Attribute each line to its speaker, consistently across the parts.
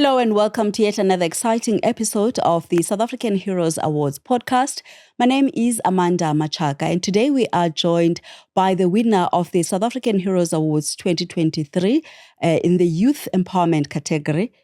Speaker 1: Hello and welcome to yet another exciting episode of the South African Heroes Awards podcast. My name is Amanda Machaka, and today we are joined by the winner of the South African Heroes Awards 2023 in the Youth Empowerment category,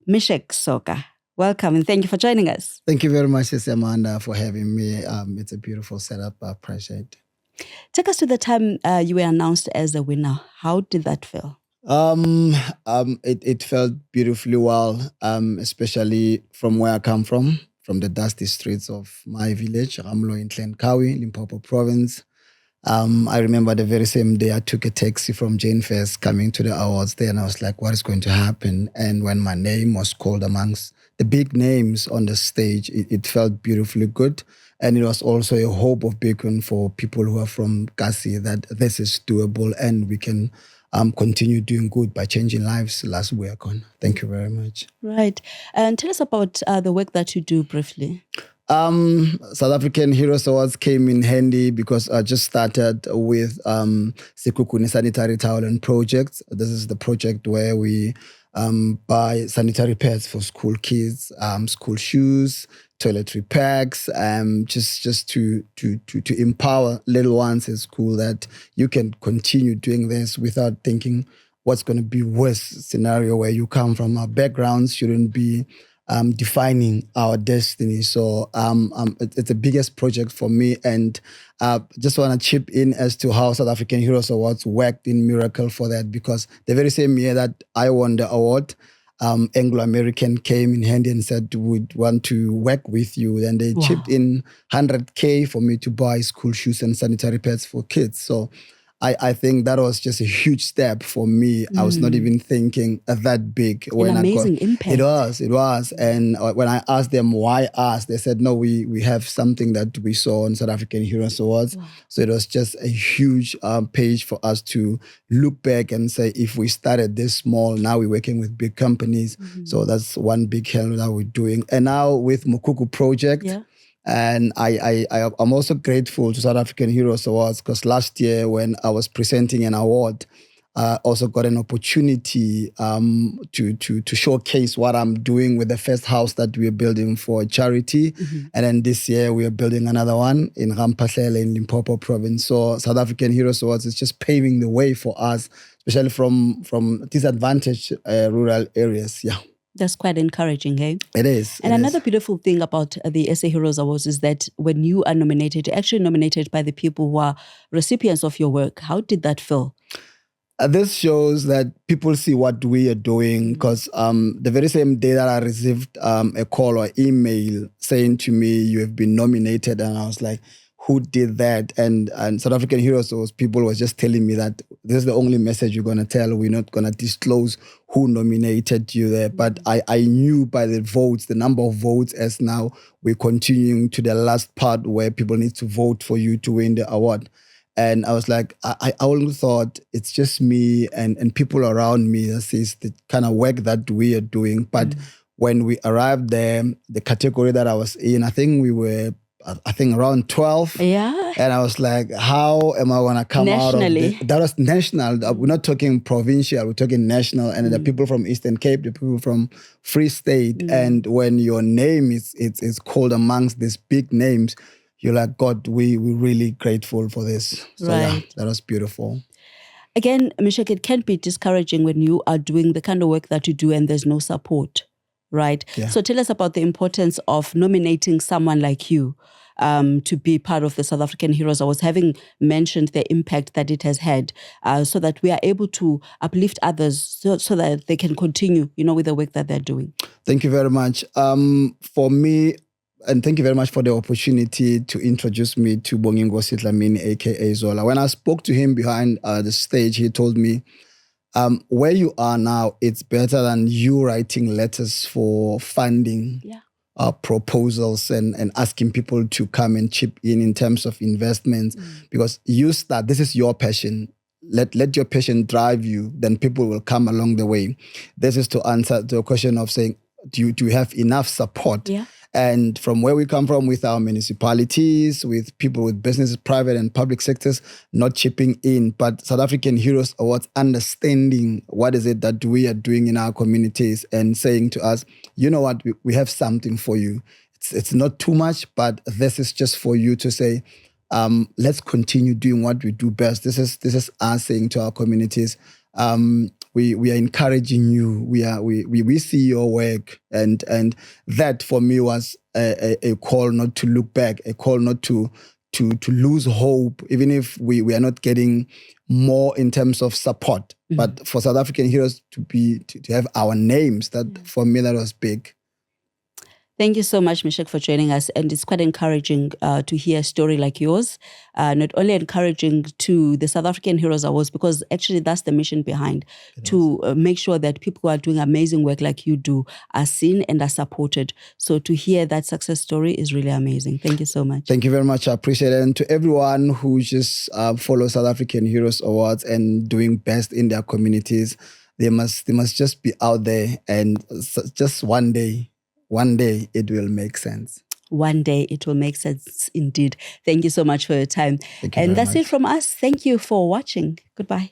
Speaker 1: Meshack Soka. Welcome and thank you for joining us.
Speaker 2: Thank you very much, Ms. Amanda, for having me. It's a beautiful setup. I appreciate it.
Speaker 1: Take us to the time you were announced as a winner. How did that feel?
Speaker 2: It felt beautifully well, especially from where I come from the dusty streets of my village, Ramlo in Tlenkawi, Limpopo province. I remember the very same day I took a taxi from Jane Fest coming to the awards there, and I was like, what is going to happen? And when my name was called amongst the big names on the stage, it felt beautifully good. And it was also a hope of beacon for people who are from Kasi that this is doable and we can continue doing good by changing lives last week on. Thank you very much.
Speaker 1: Right. And tell us about the work that you do briefly.
Speaker 2: South African Heroes Awards came in handy because I just started with Sekukuni Sanitary Towel and Projects. This is the project where we buy sanitary pads for school kids, school shoes, toiletry packs, just to empower little ones in school that you can continue doing this without thinking what's going to be worst scenario where you come from. Our backgrounds shouldn't be defining our destiny. So it's the biggest project for me, and just want to chip in as to how South African Heroes Awards worked in miracle for that, because the very same year that I won the award, Anglo-American came in handy and said, we'd want to work with you. And they chipped in 100K for me to buy school shoes and sanitary pads for kids. So I think that was just a huge step for me. I was not even thinking that big.
Speaker 1: An amazing impact.
Speaker 2: It was. And when I asked them why us, they said, no, we have something that we saw on South African Heroes Awards. Wow. So it was just a huge page for us to look back and say, if we started this small, now we're working with big companies. So that's one big help that we're doing. And now with Mukuku Project, and I'm also grateful to South African Heroes Awards because last year when I was presenting an award, I also got an opportunity to showcase what I'm doing with the first house that we're building for a charity. And then this year we are building another one in Ramphahlele in Limpopo province. So South African Heroes Awards is just paving the way for us, especially from disadvantaged rural areas. Yeah.
Speaker 1: That's quite encouraging, hey?
Speaker 2: It is.
Speaker 1: And another beautiful thing about the SA Heroes Awards is that when you are nominated, you're actually nominated by the people who are recipients of your work. How did that feel?
Speaker 2: This shows that people see what we are doing, because the very same day that I received a call or email saying to me, you have been nominated, and I was like, who did that? And South African Heroes, those people was just telling me that this is the only message you're going to tell. We're not going to disclose who nominated you there. But I knew by the votes, the number of votes, as now we're continuing to the last part where people need to vote for you to win the award. And I was like, I always thought it's just me and people around me that sees the kind of work that we are doing. But when we arrived there, the category that I was in, I think we were around 12.
Speaker 1: Yeah.
Speaker 2: And I was like, how am I going to come
Speaker 1: nationally
Speaker 2: out of this? That was national. We're not talking provincial, we're talking national. And the people from Eastern Cape, the people from Free State. And when your name is called amongst these big names, you're like, God, we're really grateful for this. So yeah, that was beautiful.
Speaker 1: Again, Meshack, it can be discouraging when you are doing the kind of work that you do and there's no support, right? Yeah. So tell us about the importance of nominating someone like you to be part of the South African Heroes Awards, having mentioned the impact that it has had, so that we are able to uplift others so that they can continue, with the work that they're doing.
Speaker 2: Thank you very much. For me, and thank you very much for the opportunity to introduce me to Bongingosi Dlamini, aka Zola. When I spoke to him behind the stage, he told me, where you are now, it's better than you writing letters for funding, proposals and asking people to come and chip in terms of investments, because you start, this is your passion. Let your passion drive you, then people will come along the way. This is to answer the question of saying, do you have enough support?
Speaker 1: Yeah.
Speaker 2: And from where we come from with our municipalities, with people with businesses, private and public sectors, not chipping in, but South African Heroes Awards understanding what is it that we are doing in our communities and saying to us, you know what, we have something for you. It's not too much, but this is just for you to say, let's continue doing what we do best. This is us saying to our communities, we are encouraging you. We see your work, and that for me was a call not to look back, a call not to lose hope, even if we are not getting more in terms of support. Mm-hmm. But for South African Heroes to have our names, that for me that was big.
Speaker 1: Thank you so much, Meshack, for joining us. And it's quite encouraging to hear a story like yours. Not only encouraging to the South African Heroes Awards, because actually that's the mission behind, to make sure that people who are doing amazing work like you do are seen and are supported. So to hear that success story is really amazing. Thank you so much.
Speaker 2: Thank you very much. I appreciate it. And to everyone who just follows South African Heroes Awards and doing best in their communities, they must just be out there, and just one day it will make sense.
Speaker 1: One day it will make sense indeed. Thank you so much for your time. And that's it from us. Thank you for watching. Goodbye.